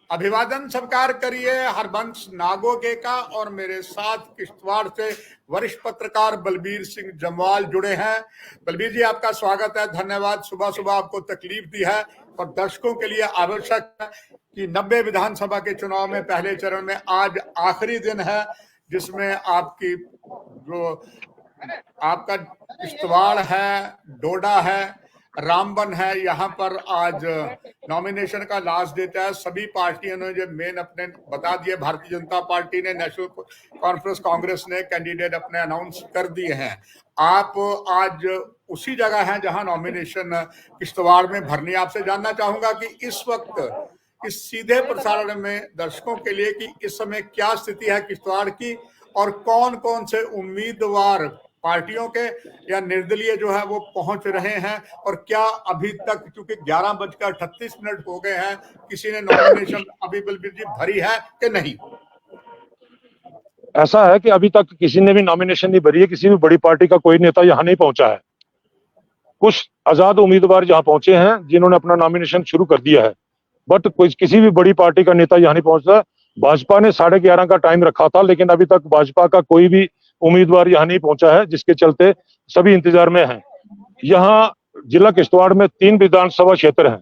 अभिवादन सत्कार करिए हरबंश नागोगे का। और मेरे साथ किश्तवाड़ से वरिष्ठ पत्रकार बलबीर सिंह जमवाल जुड़े हैं। बलबीर जी, आपका स्वागत है, धन्यवाद। सुबह सुबह आपको तकलीफ दी है और दर्शकों के लिए आवश्यक है कि 90 विधानसभा के चुनाव में पहले चरण में आज आखिरी दिन है, जिसमें आपकी जो आपका किश्तवाड़ है, डोडा है, रामबन है, यहाँ पर आज नॉमिनेशन का लास्ट डेट है। सभी पार्टियों ने जो मेन अपने बता दिए, भारतीय जनता पार्टी ने, नेशनल कॉन्फ्रेंस कांग्रेस ने कैंडिडेट अपने अनाउंस कर दिए हैं। आप आज उसी जगह हैं जहां नॉमिनेशन किश्तवाड़ में भरनी। आपसे जानना चाहूंगा कि इस वक्त इस सीधे प्रसारण में दर्शकों के लिए कि इस समय क्या स्थिति है किश्तवाड़ की और कौन कौन से उम्मीदवार पार्टियों के या निर्दलीय जो है वो पहुंच रहे हैं, और क्या अभी तक, क्योंकि 11:38 हो गए हैं, किसी ने नॉमिनेशन अभी बलबीर जी भरी है कि नहीं? ऐसा है कि अभी तक किसी ने भी नॉमिनेशन नहीं भरी है। किसी भी बड़ी पार्टी का कोई नेता यहाँ नहीं पहुंचा है। कुछ आजाद उम्मीदवार यहाँ पहुंचे हैं जिन्होंने अपना नॉमिनेशन शुरू कर दिया है, बट किसी भी बड़ी पार्टी का नेता यहाँ नहीं पहुंचा। भाजपा ने 11:30 का टाइम रखा था, लेकिन अभी तक भाजपा का कोई भी उम्मीदवार यहाँ नहीं पहुंचा है, जिसके चलते सभी इंतजार में हैं। यहाँ जिला किश्तवाड़ में 3 विधानसभा क्षेत्र हैं।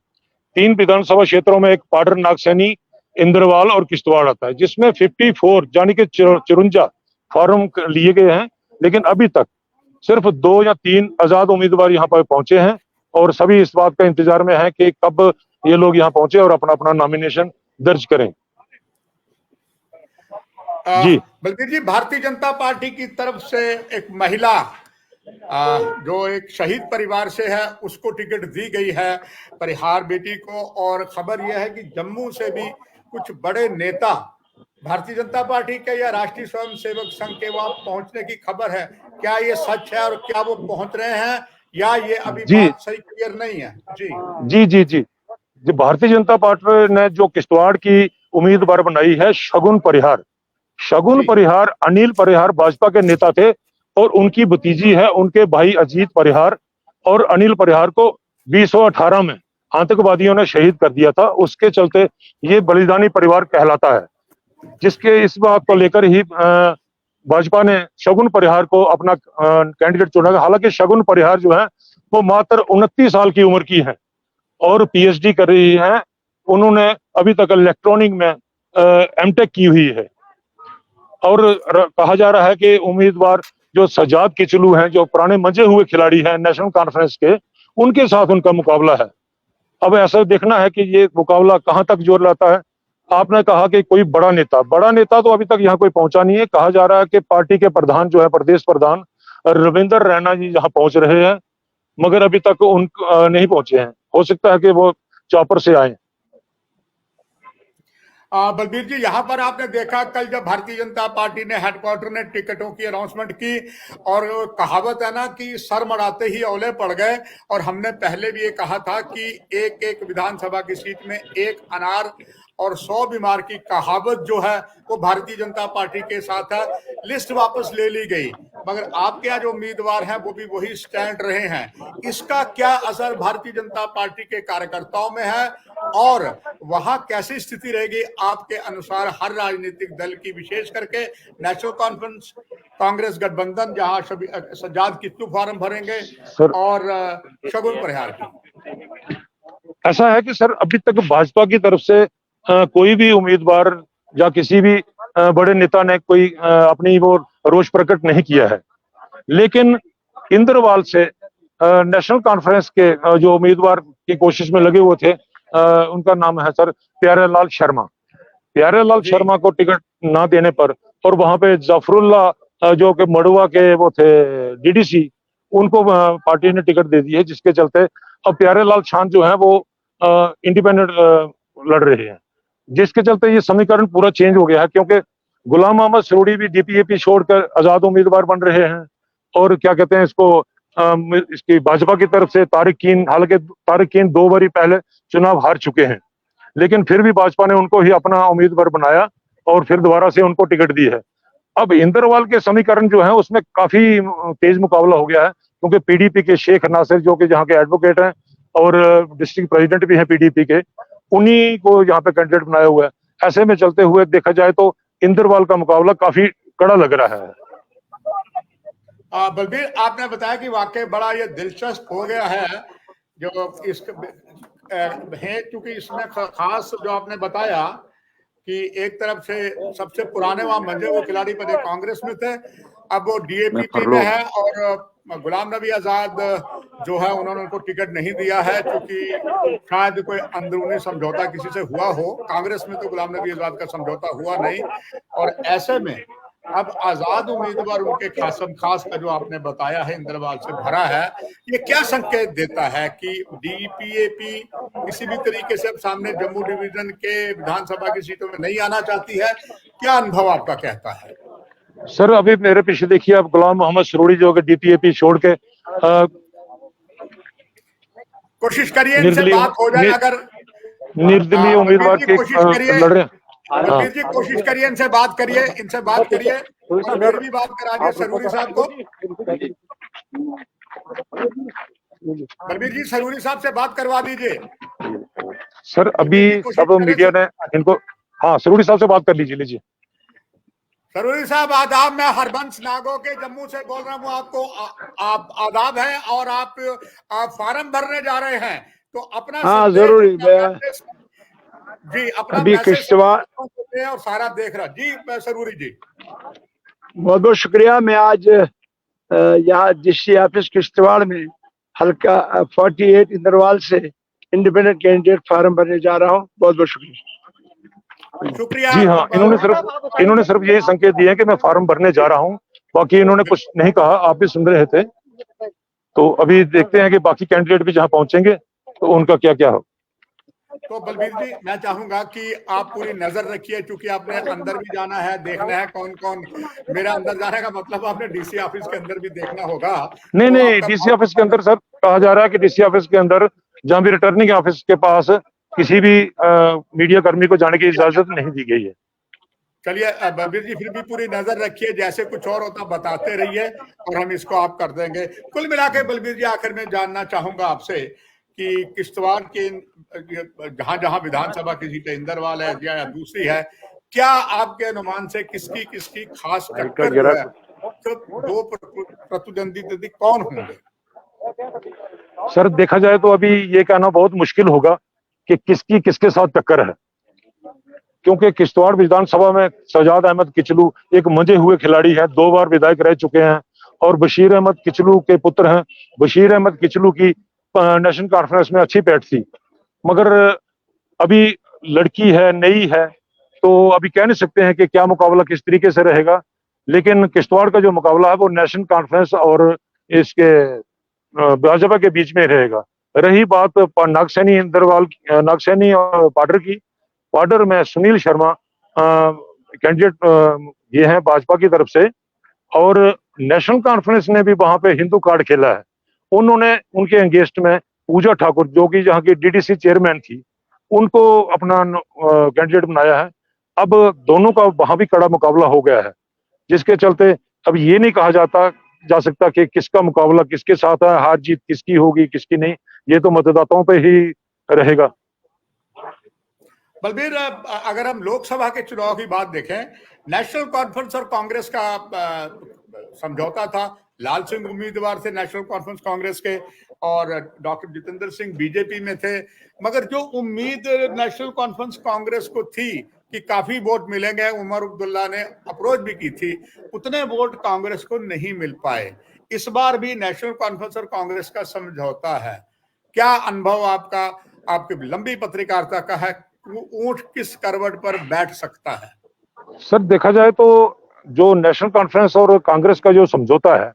3 विधानसभा क्षेत्रों में एक पाडर, नागसैनी, इंद्रवाल और किश्तवाड़ आता है, जिसमें 54 यानी कि 54 फॉर्म लिए गए हैं, लेकिन अभी तक सिर्फ 2 या 3 आजाद उम्मीदवार यहाँ पर पहुंचे हैं और सभी इस बात का इंतजार में है कि कब ये लोग यहाँ पहुंचे और अपना अपना नॉमिनेशन दर्ज करें। जी बलबीर जी, भारतीय जनता पार्टी की तरफ से एक महिला जो एक शहीद परिवार से है उसको टिकट दी गई है, परिहार बेटी को। और खबर यह है कि जम्मू से भी कुछ बड़े नेता भारतीय जनता पार्टी के या राष्ट्रीय स्वयंसेवक संघ के वहां पहुंचने की खबर है। क्या ये सच है और क्या वो पहुंच रहे हैं, या ये अभी बात सही क्लियर नहीं है? जी जी जी जी भारतीय जनता पार्टी ने जो किश्तवाड़ की उम्मीदवार बनाई है शगुन परिहार। शगुन परिहार, अनिल परिहार भाजपा के नेता थे और उनकी भतीजी है, उनके भाई अजीत परिहार। और अनिल परिहार को 2018 में आतंकवादियों ने शहीद कर दिया था। उसके चलते ये बलिदानी परिवार कहलाता है, जिसके इस बात को लेकर ही भाजपा ने शगुन परिहार को अपना कैंडिडेट चुना। हालांकि शगुन परिहार जो है वो मात्र 29 साल की उम्र की है और पीएचडी कर रही है। उन्होंने अभी तक इलेक्ट्रॉनिक में एमटेक की हुई है। और कहा जा रहा है कि उम्मीदवार जो सजाद किचलू हैं, जो पुराने मंजे हुए खिलाड़ी हैं नेशनल कॉन्फ्रेंस के, उनके साथ उनका मुकाबला है। अब ऐसा देखना है कि ये मुकाबला कहां तक जोर लाता है। आपने कहा कि कोई बड़ा नेता तो अभी तक यहाँ कोई पहुंचा नहीं है। कहा जा रहा है कि पार्टी के प्रधान जो है, प्रदेश प्रधान रविंदर रैना जी यहाँ पहुंच रहे हैं, मगर अभी तक उन नहीं पहुंचे हैं। हो सकता है कि वो चौपर से आए। बलबीर जी, यहाँ पर आपने देखा कल जब भारतीय जनता पार्टी ने हेडक्वार्टर ने टिकटों की अनाउंसमेंट की, और कहावत है ना कि सर मड़ाते ही औले पड़ गए। और हमने पहले भी ये कहा था कि एक एक विधानसभा की सीट में एक अनार और 100 बीमार की कहावत जो है वो भारतीय जनता पार्टी के साथ है। लिस्ट वापस ले ली गई, मगर आपके यहाँ जो उम्मीदवार हैं वो भी वही स्टैंड रहे हैं। इसका क्या असर भारतीय जनता पार्टी के कार्यकर्ताओं में है और वहां कैसी स्थिति रहेगी आपके अनुसार हर राजनीतिक दल की, विशेष करके नेशनल कॉन्फ्रेंस कांग्रेस गठबंधन जहां सजाद किच्चू फॉर्म भरेंगे और शगुन परिहार की? ऐसा है कि सर, अभी तक भाजपा की तरफ से कोई भी उम्मीदवार या किसी भी बड़े नेता ने कोई अपनी वो रोष प्रकट नहीं किया है। लेकिन इंद्रवाल से नेशनल कॉन्फ्रेंस के जो उम्मीदवार की कोशिश में लगे हुए थे, उनका नाम है सर प्यारेलाल शर्मा। प्यारेलाल शर्मा को टिकट ना देने पर, और वहां पे जाफरुल्ला जो कि मड़ुआ के वो थे डीडीसी, उनको पार्टी ने टिकट दे दी है, जिसके चलते अब प्यारेलाल शान जो है वो इंडिपेंडेंट लड़ रहे हैं। जिसके चलते ये समीकरण पूरा चेंज हो गया है, क्योंकि गुलाम मोहम्मद सरोड़ी भी डीपीएपी छोड़कर आजाद उम्मीदवार बन रहे हैं। और क्या कहते हैं इसको, इसकी भाजपा की तरफ से तारिक कीन, हालांकि तारिक कीन 2 बारी पहले चुनाव हार चुके हैं, लेकिन फिर भी भाजपा ने उनको ही अपना उम्मीदवार बनाया और फिर दोबारा से उनको टिकट दी है। अब इंद्रवाल के समीकरण जो है उसमें काफी तेज मुकाबला हो गया है, क्योंकि पीडीपी के शेख नासिर जो कि जहाँ के एडवोकेट हैं और डिस्ट्रिक्ट प्रेसिडेंट भी हैं पीडीपी के, उन्हीं को यहाँ पे कैंडिडेट बनाया हुआ है। ऐसे में चलते हुए देखा जाए तो इंद्रवाल का मुकाबला काफी कड़ा लग रहा है। बलबीर, आपने बताया कि वाकई बड़ा ये दिलचस्प हो गया है जो इस है, क्योंकि इसमें खास जो आपने बताया कि एक तरफ से सबसे पुराने वहां मंजे वो खिलाड़ी पहले कांग्रेस में थे, अब वो डीएपीपी में है, और गुलाम नबी आजाद जो है उन्होंने उनको टिकट नहीं दिया है क्योंकि शायद कोई अंदरूनी समझौता किसी से हुआ हो। कांग्रेस में तो गुलाम नबी आजाद का समझौता हुआ नहीं, और ऐसे में अब आजाद उम्मीदवार उनके खासम खास का जो आपने बताया है इंद्रवाल से भरा है, ये क्या संकेत देता है कि डीपीएपी किसी भी तरीके से अब सामने जम्मू डिवीजन के विधानसभा की सीटों में नहीं आना चाहती है? क्या अनुभव आपका कहता है? सर अभी मेरे पीछे देखिए, अब गुलाम मोहम्मद सरोड़ी जो कि डीपीएपी छोड़ के कोशिश करिए इनसे बात हो जाए, अगर निर्दलीय उम्मीदवार के लड़ रहे हैं। बलबीर जी कोशिश करिए, इनसे बात करिए, और मेरी भी बात करा दिए सरूरी साहब को। बलबीर जी सरूरी साहब से बात करवा दीजिए। सर अभी सब मीडिया ने इनको, हाँ सरूरी साहब से बात कर लीजिए। सरूरी साहब आदाब, मैं हरबंस नागो के जम्मू से बोल रहा हूँ। आपको आप आदाब है, और आप फार्म भरने जा रहे हैं, तो अपना जरूरी जी अपना अभी किश्तवाड़ और सारा देख रहा जी। सरूरी जी बहुत बहुत शुक्रिया। मैं आज यहाँ डीसी ऑफिस किश्तवाड़ में हल्का 48 इंदरवाल से इंडिपेंडेंट कैंडिडेट फार्म भरने जा रहा हूँ। बहुत बहुत शुक्रिया। जी हाँ, इन्होंने सिर्फ यही संकेत दिए कि मैं फार्म भरने जा रहा हूँ, बाकी इन्होंने कुछ नहीं कहा। आप भी सुन रहे थे, तो अभी देखते हैं कि बाकी कैंडिडेट भी जहाँ पहुंचेंगे तो उनका क्या क्या हो। तो बलबीर जी मैं चाहूंगा कि आप पूरी नजर रखिए, क्योंकि आपने अंदर भी जाना है, देखना है कौन कौन। मेरा अंदर जाने का मतलब आपने डीसी ऑफिस के अंदर भी देखना होगा। नहीं, डीसी ऑफिस के अंदर सर कहा जा रहा है कि डीसी ऑफिस के अंदर जहाँ भी रिटर्निंग ऑफिस के पास किसी भी मीडिया कर्मी को जाने की इजाजत नहीं दी गई है। चलिए बलबीर जी फिर भी पूरी नजर रखिए, जैसे कुछ और होता बताते रहिए और हम इसको आप कर देंगे। कुल मिला के बलबीर जी आखिर में जानना चाहूंगा आपसे कि किश्तवाड़ के जहां जहां विधानसभा की सीटें इंदरवाल है या दूसरी है, क्या आपके अनुमान से किसकी खास टक्कर है? तो दो प्रतिद्वंदी कौन होंगे? सर देखा जाए तो अभी ये कहना बहुत मुश्किल होगा कि किसकी किसके साथ टक्कर है, क्योंकि किश्तवाड़ विधानसभा में सजाद अहमद किचलू एक मंजे हुए खिलाड़ी है, 2 बार विधायक रह चुके हैं, और बशीर अहमद किचलू के पुत्र हैं। बशीर अहमद किचलू की नेशनल कॉन्फ्रेंस में अच्छी पैठ थी, मगर अभी लड़की है, नई है, तो अभी कह नहीं सकते हैं कि क्या मुकाबला किस तरीके से रहेगा। लेकिन किश्तवाड़ का जो मुकाबला है वो नेशनल कॉन्फ्रेंस और इसके भाजपा के बीच में रहेगा। रही बात नागसैनी इंदरवाल, नागसैनी और पाडर की, पाडर में सुनील शर्मा कैंडिडेट ये हैं भाजपा की तरफ से, और नेशनल कॉन्फ्रेंस ने भी वहां पे हिंदू कार्ड खेला है। उन्होंने उनके अगेंस्ट में पूजा ठाकुर जो कि जहाँ की डीडीसी चेयरमैन थी, उनको अपना कैंडिडेट बनाया है। अब दोनों का वहां भी कड़ा मुकाबला हो गया है, जिसके चलते अब ये नहीं कहा जा सकता कि किसका मुकाबला किसके साथ है, हार जीत किसकी होगी किसकी नहीं, ये तो मतदाताओं पे ही रहेगा। बलबीर अगर हम लोकसभा के चुनाव की बात देखें, नेशनल कॉन्फ्रेंस और कांग्रेस का समझौता था। लाल सिंह उम्मीदवार थे नेशनल कॉन्फ्रेंस कांग्रेस के, और डॉक्टर जितेंद्र सिंह बीजेपी में थे। मगर जो उम्मीद नेशनल कॉन्फ्रेंस कांग्रेस को थी कि काफी वोट मिलेंगे, उमर अब्दुल्ला ने अप्रोच भी की थी, उतने वोट कांग्रेस को नहीं मिल पाए। इस बार भी नेशनल कॉन्फ्रेंस और कांग्रेस का समझौता है। क्या अनुभव आपका, आपकी लंबी पत्रकारिता का है, ऊंट किस करवट पर बैठ सकता है? सर देखा जाए तो जो नेशनल कॉन्फ्रेंस और कांग्रेस का जो समझौता है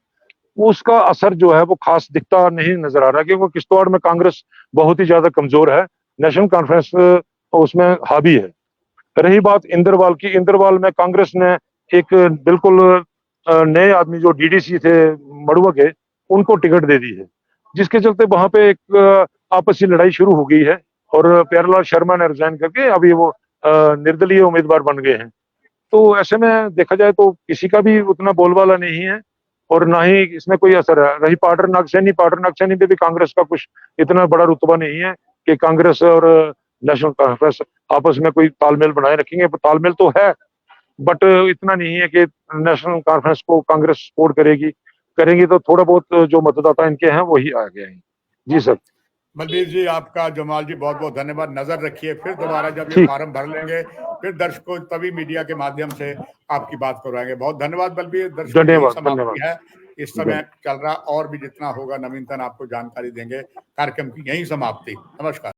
उसका असर जो है वो खास दिखता नहीं नजर आ रहा, क्योंकि किश्तवाड़ में कांग्रेस बहुत ही ज्यादा कमजोर है, नेशनल कॉन्फ्रेंस उसमें हावी है। रही बात इंदरवाल की, इंदरवाल में कांग्रेस ने एक बिल्कुल नए आदमी जो डीडीसी थे मड़ुआ के, उनको टिकट दे दी है, जिसके चलते वहां पे एक आपसी लड़ाई शुरू हो गई है, और प्यारेलाल शर्मा ने रिजाइन करके अभी वो निर्दलीय उम्मीदवार बन गए हैं। तो ऐसे में देखा जाए तो किसी का भी उतना बोलबाला नहीं है, और ना ही इसमें कोई असर है। रही पाडर नागसैनी में भी कांग्रेस का कुछ इतना बड़ा रुतबा नहीं है कि कांग्रेस और नेशनल कॉन्फ्रेंस आपस में कोई तालमेल बनाए रखेंगे। तालमेल तो है, बट इतना नहीं है कि नेशनल कॉन्फ्रेंस को कांग्रेस सपोर्ट करेंगी तो थोड़ा बहुत जो मतदाता इनके हैं वही आ गए हैं। जी सर। बलबीर जी, आपका जमाल जी बहुत बहुत धन्यवाद। नजर रखिए, फिर दोबारा जब ये ठीक। फॉर्म भर लेंगे फिर दर्शकों तभी मीडिया के माध्यम से आपकी बात करवाएंगे। बहुत धन्यवाद बलबीर। दर्शकों की धन्यवाद, समाप्ति है, इस समय चल रहा और भी जितना होगा नवीनतम आपको जानकारी देंगे। कार्यक्रम की यही समाप्ति। नमस्कार।